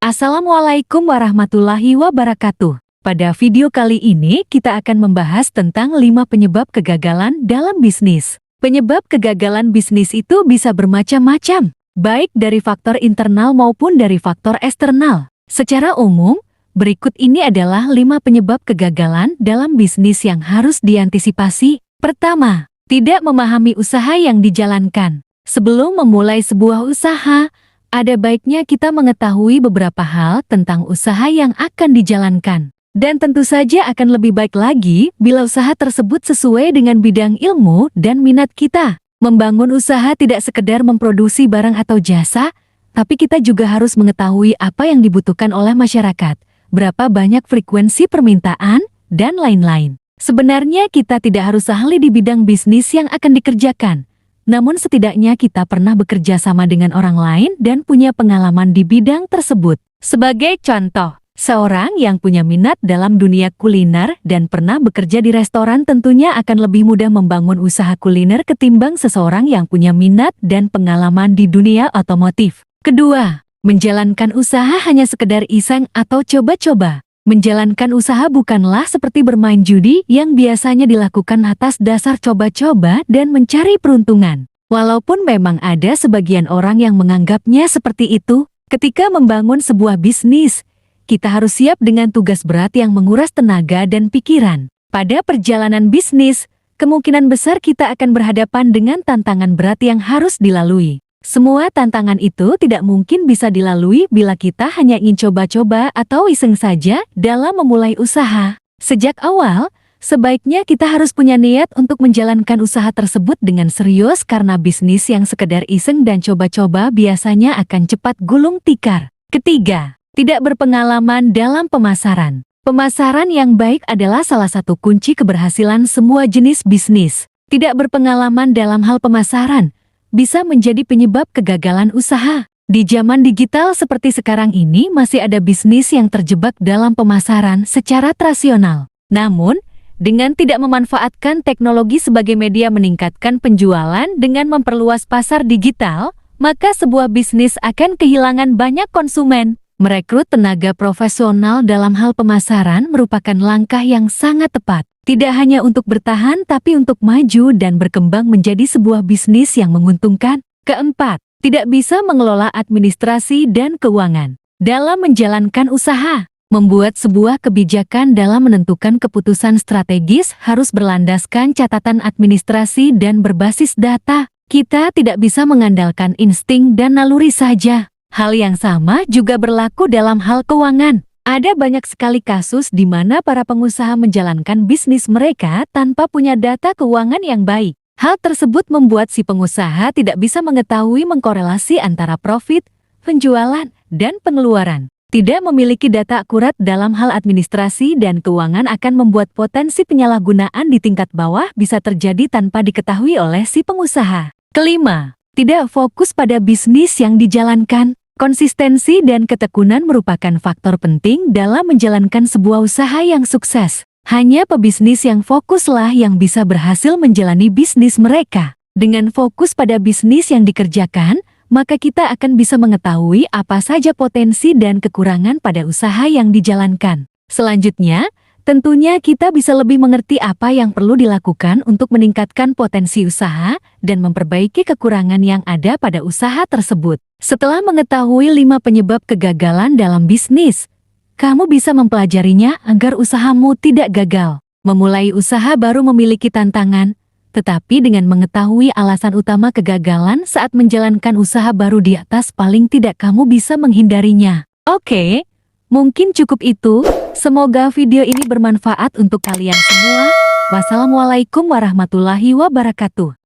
Assalamualaikum warahmatullahi wabarakatuh. Pada video kali ini kita akan membahas tentang 5 penyebab kegagalan dalam bisnis. Penyebab kegagalan bisnis itu bisa bermacam-macam, baik dari faktor internal maupun dari faktor eksternal. Secara umum, berikut ini adalah 5 penyebab kegagalan dalam bisnis yang harus diantisipasi. Pertama, tidak memahami usaha yang dijalankan. Sebelum memulai sebuah usaha, ada baiknya kita mengetahui beberapa hal tentang usaha yang akan dijalankan. Dan tentu saja akan lebih baik lagi bila usaha tersebut sesuai dengan bidang ilmu dan minat kita. Membangun usaha tidak sekedar memproduksi barang atau jasa, tapi kita juga harus mengetahui apa yang dibutuhkan oleh masyarakat, berapa banyak frekuensi permintaan, dan lain-lain. Sebenarnya kita tidak harus ahli di bidang bisnis yang akan dikerjakan. Namun setidaknya kita pernah bekerja sama dengan orang lain dan punya pengalaman di bidang tersebut. Sebagai contoh, seorang yang punya minat dalam dunia kuliner dan pernah bekerja di restoran tentunya akan lebih mudah membangun usaha kuliner ketimbang seseorang yang punya minat dan pengalaman di dunia otomotif. Kedua, menjalankan usaha hanya sekedar iseng atau coba-coba. Menjalankan usaha bukanlah seperti bermain judi yang biasanya dilakukan atas dasar coba-coba dan mencari peruntungan. Walaupun memang ada sebagian orang yang menganggapnya seperti itu, ketika membangun sebuah bisnis, kita harus siap dengan tugas berat yang menguras tenaga dan pikiran. Pada perjalanan bisnis, kemungkinan besar kita akan berhadapan dengan tantangan berat yang harus dilalui. Semua tantangan itu tidak mungkin bisa dilalui bila kita hanya ingin coba-coba atau iseng saja dalam memulai usaha. Sejak awal, sebaiknya kita harus punya niat untuk menjalankan usaha tersebut dengan serius karena bisnis yang sekedar iseng dan coba-coba biasanya akan cepat gulung tikar. Ketiga, tidak berpengalaman dalam pemasaran. Pemasaran yang baik adalah salah satu kunci keberhasilan semua jenis bisnis. Tidak berpengalaman dalam hal pemasaran bisa menjadi penyebab kegagalan usaha. Di zaman digital seperti sekarang ini masih ada bisnis yang terjebak dalam pemasaran secara tradisional. Namun, dengan tidak memanfaatkan teknologi sebagai media meningkatkan penjualan dengan memperluas pasar digital, maka sebuah bisnis akan kehilangan banyak konsumen. Merekrut tenaga profesional dalam hal pemasaran merupakan langkah yang sangat tepat. Tidak hanya untuk bertahan tapi untuk maju dan berkembang menjadi sebuah bisnis yang menguntungkan. Keempat, tidak bisa mengelola administrasi dan keuangan. Dalam menjalankan usaha, membuat sebuah kebijakan dalam menentukan keputusan strategis harus berlandaskan catatan administrasi dan berbasis data. Kita tidak bisa mengandalkan insting dan naluri saja. Hal yang sama juga berlaku dalam hal keuangan. Ada banyak sekali kasus di mana para pengusaha menjalankan bisnis mereka tanpa punya data keuangan yang baik. Hal tersebut membuat si pengusaha tidak bisa mengetahui mengkorelasi antara profit, penjualan, dan pengeluaran. Tidak memiliki data akurat dalam hal administrasi dan keuangan akan membuat potensi penyalahgunaan di tingkat bawah bisa terjadi tanpa diketahui oleh si pengusaha. Kelima, tidak fokus pada bisnis yang dijalankan. Konsistensi dan ketekunan merupakan faktor penting dalam menjalankan sebuah usaha yang sukses. Hanya pebisnis yang fokuslah yang bisa berhasil menjalani bisnis mereka. Dengan fokus pada bisnis yang dikerjakan, maka kita akan bisa mengetahui apa saja potensi dan kekurangan pada usaha yang dijalankan. Selanjutnya, tentunya kita bisa lebih mengerti apa yang perlu dilakukan untuk meningkatkan potensi usaha dan memperbaiki kekurangan yang ada pada usaha tersebut. Setelah mengetahui 5 penyebab kegagalan dalam bisnis, kamu bisa mempelajarinya agar usahamu tidak gagal. Memulai usaha baru memiliki tantangan, tetapi dengan mengetahui alasan utama kegagalan saat menjalankan usaha baru di atas paling tidak kamu bisa menghindarinya. Oke, mungkin cukup itu. Semoga video ini bermanfaat untuk kalian semua. Wassalamualaikum warahmatullahi wabarakatuh.